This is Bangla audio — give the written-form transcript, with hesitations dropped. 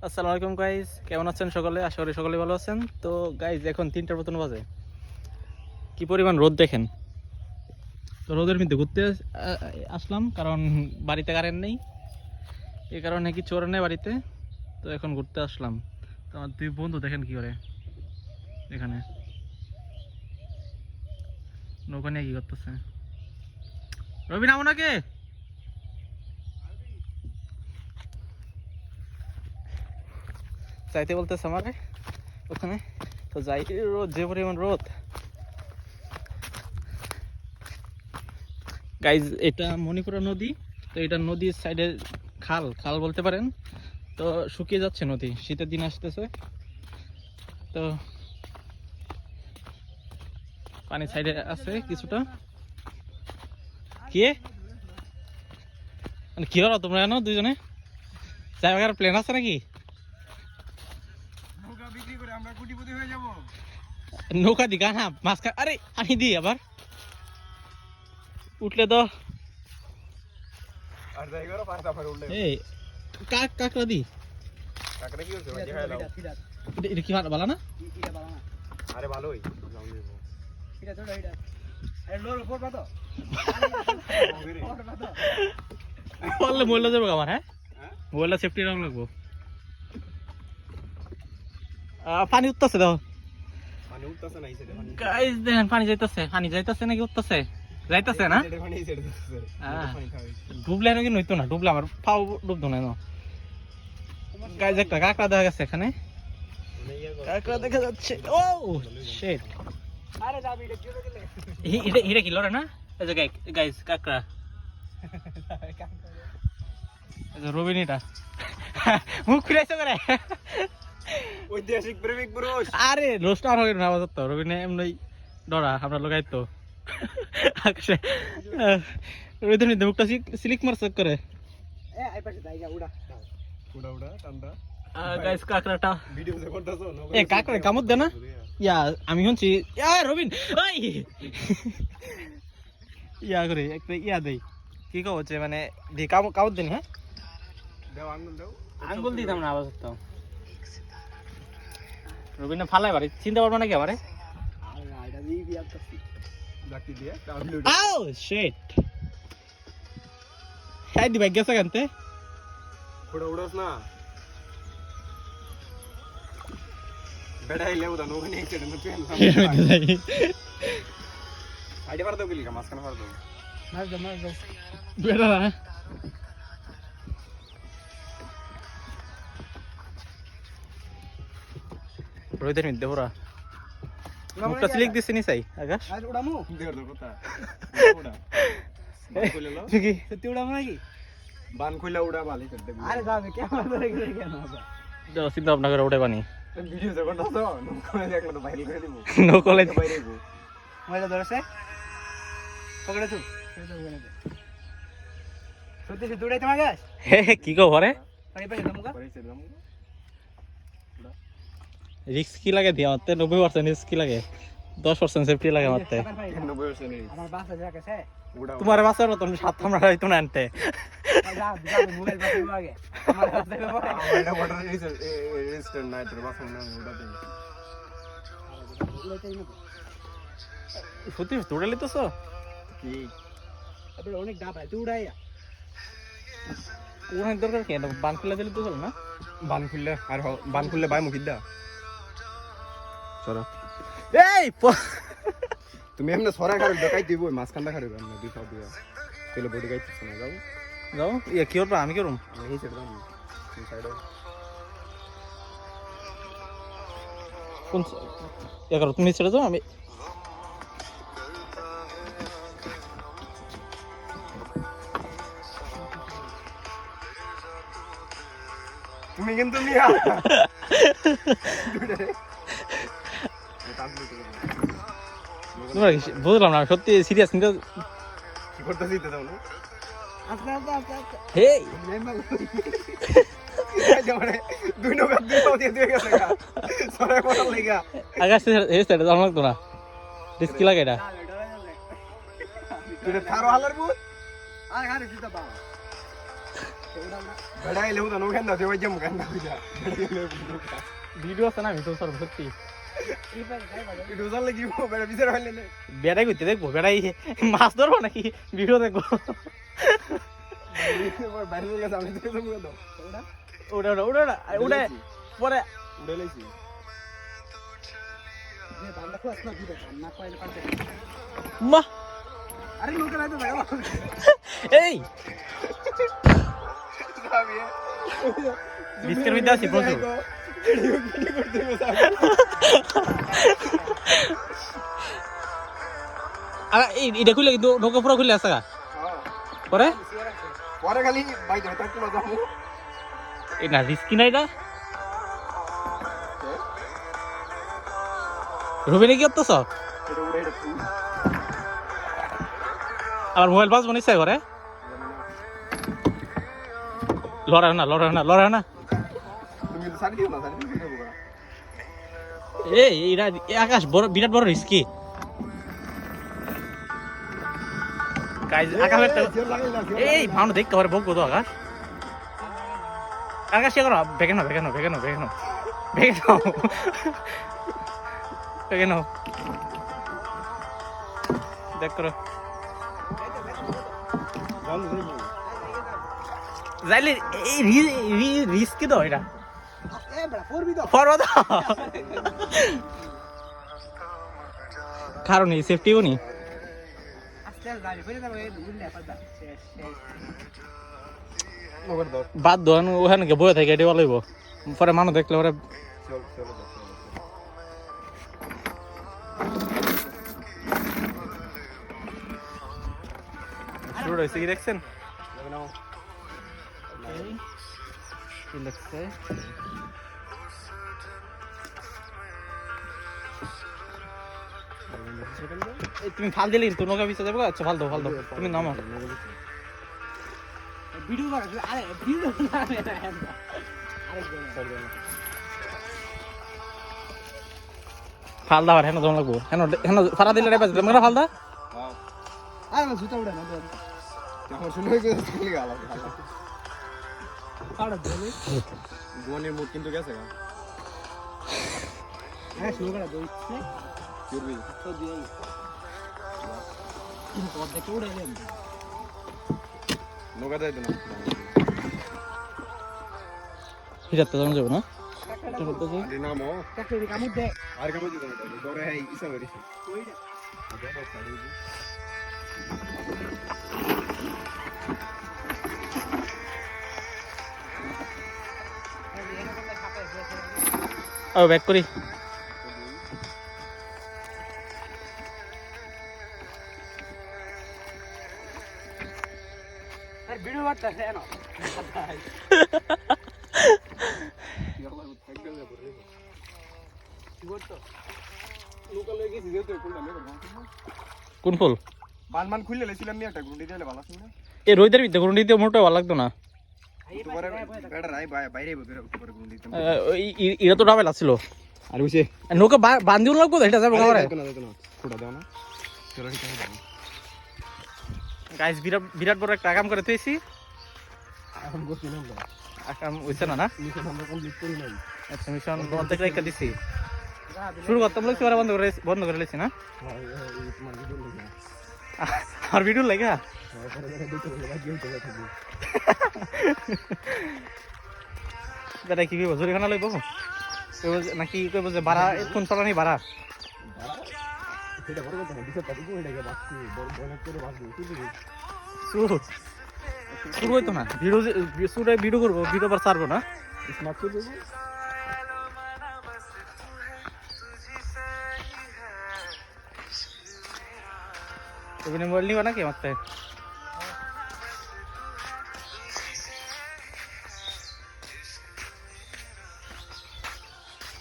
আসসালামু আলাইকুম গাইজ, কেমন আছেন সকলে? আশা করি সকলে ভালো আছেন। তো গাইজ এখন 3টার মতন বাজে, কি পরিমাণ রোদ দেখেন। তো রোদের মধ্যে ঘুরতে আসলাম, কারণ বাড়িতে কারেন্ট নেই, এই কারণে কি চোর নেই বাড়িতে। তো এখন ঘুরতে আসলাম। তো আমার দুই বন্ধু দেখেন কি করে, এখানে নৌকা নিয়ে কি করতেছে। রবি নামো নাকি যাইতে বলতেছে আমারে ওখানে। তো যাই, রোদ যে পরিমাণ রোদ গাইজ। এটা মণিপুরা নদী। তো এটা নদীর সাইডে খাল খাল বলতে পারেন। তো শুকিয়ে যাচ্ছে নদী, শীতের দিন আসতেছে। তো পানি সাইডে আছে কিছুটা। কি মানে কি হলো তোমরা জানো দুইজনে যাই প্ল্যান আছে নাকি? নৌকা দি গান মাছ খা, আরে আনি দি আবার উঠলে তো এই কাকড়া দি। এটা কি ভালো না? আরে ভালোই বললে মোবাইলটা যাবো আমার। হ্যাঁ, মোবাইলটা সেফটি রং লাগবো। পানি উঠতেছে দেখো গাইস, দেখেন পানি যাইতেছে। পানি যাইতেছে নাকি উঠতেছে? যাইতেছে না? ডুবলে নাকি নইতো না, ডুবলে আমার পাও ডুবতো না। গাইস একটা কাঁকড়া দেখা গেছে এখানে, কাঁকড়া দেখা যাচ্ছে। ও শিট, আরে যাবি এটা কি লরে না? এই যে গাইস কাঁকড়া, এই যে রবিনিটা মুখ খুলেছে করে। ঐতিহাসিক প্রেমিক পুরুষ। আরে রোস্ট আর হবে না বাজার তো রবিনে এমনি ডরা আমরা লোক আইতো আকাশে রবিদের মধ্যে মুখটা সিলিক মার চেক করে। এ আই পাশে জায়গা উড়া উড়া উড়া টান্ডা। গাইস কাকড়াটা ভিডিও যে করতেছো এ কাকড়া কামড় দে না। ইয়া আমি শুনছি রবিন ওই ইয়া করে একটা ইয়া দেই, কি কও হচ্ছে মানে দি কামড় দেন। হ্যাঁ দাও আঙ্গুল দাও। আঙ্গুল দিতাম না আওয়াজ তো। রবিন ফালাই বাড়ি চিন্তা পারবো নাকি আমারে? এটা দিয়ে বিয়ার করছি লাকি দিয়ে ডাউনলোড। আও শিট, হাই দি ভাই গেছে কানতে উড়া উড়াস না বেড়া ইলে উদা নো নেই চেড়ে না পেন আইডি পার দাও গিলকা মাসখানা পার দাও মার দাও বেড়া না। রোহিতের মধ্যে পুরা মুখটা সিলিক দিছে নি চাই আকাশ। আজ উড়ামু দেড় দাও কথা উড়া কইলে লো কি সত্যি উড়ামু নাকি? বান কইলা উড়া ভালো করতে। আরে যাবে ক্যামেরা ধরে গেলে কেন হবে? দাও চিন্তা ভাবনা করে উঠে বানি ভিডিও যখন দাও নকলে দেখলে তো ভাইরাল করে দিব। নকলে বাইরে গো মজা ধরেছে পকড়েছো সত্যি সত্যি উড়াইতে মাগাস। হে কি কও ঘরে পানি পানি দামুগা পারিছে দামুগা রিস্ক কি লাগে দিয়া মারতে? 90% রিস্ক কি লাগে, 10% সেফটি লাগে মারতে। 90% আমার বাসা যাকেছে উড়া তোমার বাসার মতন সাত আমরা হইতো না আনতে। যা যা মোবাইল বাসা আগে আমার হাতে পড়ে এটা ওয়াটার রেজিস্ট্যান্ট না তোর বাসা না উড়া দেই সত্যি তোড়ে লিতেছো কি? আবে অনেক ডাব আছে তুই উড়াইয়া উড়ানোর দরকার কি? বান খুলে দিলে তো হলো না। বান খুললে আর বান খুললে বাই মুখিদা সরা এই তুমি এমনে সরা খারে দেখাই দিব মাছখানটা খারে না দুই পাও দিয়া তেলে বডি গাইতেছ না যাও যাও ইয়া কি করবা? আমি করুম আমি এই সাইডে দাম এই সাইডে কোন ইয়া করো তুমি ছেড়ে যাও। আমি তুমি কিন্তু মিয়া তোমরা বুঝলাম না সত্যি সিরিয়াস নিতে কি করতেছিস এটা দাও না আস্তে আস্তে আস্তে আস্তে হে দুই নৌকা দুই পাও দিয়ে দিয়ে গেছে গা সরে পড়া লাগা আকাশ হে সেটা জানো লাগতো না, রিস্কি লাগে এটা। তুই থারো হালার বুত আর খারে দিতে পাও বেড়া এলে তো নৌকেন না দেওয়াই যাবো কেন ভিডিও আছে না ভিডিও সর সত্যি ডোজার লাগি বেড়া বিচার হইলে না বেড়াই করতে দেখবো বেড়াই মাছ ধরবো নাকি ভিডিও দেখবো বাইরে গেছে আমি তো যাবো কেন ওটা ওটা ওটা ওটা পরে উড়ে লাইছি মা আরে নৌকা নাই তো ভাই এই বিস্কের মধ্যে আছি প্রচুর এটা খুলে কিন্তু নৌকা পুরো খুলে আছে পরে পরে খালি বাইরে থাকতে না যাবো এই না রিস্কি না এটা রুবিনে কি করতেছ এটা উড়ে এটা আমার মোবাইল পাস বনিস ঘরে লড়াই না লড়াই না লড়াই না তুমি তো সারি দিও না সারি দিও দেবো এই এটা আকাশ বড় বিরাট বড় রিস্কি গাইজ আকাশের এই ভালো দেখতে পারে বকবো তো আকাশ আকাশ কি করো ভেগে নাও ভেগে নাও ভেগে নাও ভেগে নাও ভেগে নাও ভেগে নাও দেখ করো যাইলে এই রিস্কি তো এটা কারণ এই সেফটিও নি বাদ দোন ওখানে বয়ে থাকে এটি বলব পরে মানুষ দেখলে ওরা শুরু হয়েছে কি দেখছেন কি লাগছে তুমি ফাল দিলে কিন্তু নৌকা পিছিয়ে যাবে আচ্ছা ফাল দাও তুমি নামো ভিডিও আরে ভিডিও ফাল দাও হেন জন লাগবো হেন হেন ফারা দিলে রে বাজে তোমরা ফাল দা আরে না জুতা উড়ে না যখন শুনে গেছে চলে গেল আরে বলে গোনের মুড কিন্তু গেছে হ্যাঁ শুরু করা দইছে করবি তো দিই কিন্তু পথ দেখে উড়ে গেল নৌকা যাইতো না হিরাতে যাম যাব না আরে নামো কাকড়ি কামুদ দে আর কামুদ দে দরে হাই ইসা করি কইরা ও ব্যাক করি আর ভিডিও বার্তা আছে না কোন ফুল বানমান খুললে লেছিলাম আমি একটা গুন্ডি দিলে ভালো ছিল না এই রোদের ভিতরে গুন্ডি দিতে মোটেও ভালো লাগতো না পরে বেটা রাই বাইরে বদরে উপরে গুন্ডি দিতে এরা তো ডাবেল আছিল আর বুঝে নৌকা বান্ধিও লাগবো এটা যাবো খাবারে ফুটা দাও না চলো ঠিক আছে গাইস বিরাট বড় একটা কাম করে তুইছি এখন করতে না কাম হইছে না না মিশন আমরা কমপ্লিট করি নাই আচ্ছা মিশন অর্ধেক রেখে দিছি শুরু করতাম লোক এবারে বন্ধ করে লেছি না আর ভিডিও লাগা দাদা কি কইব জরিখানা লইব নাকি কইব যে ভাড়া কোন চলানি ভাড়া সেটা বড় কথা না দিছে তাকে কইটাকে বাকি বড় বড় করে বাকি শুরু হইতো না ভিডিও করবো ভিডিও বার ছাড়বো না স্মার্ট করে দেবো তুমি মোবাইল নিবা নাকি মারতে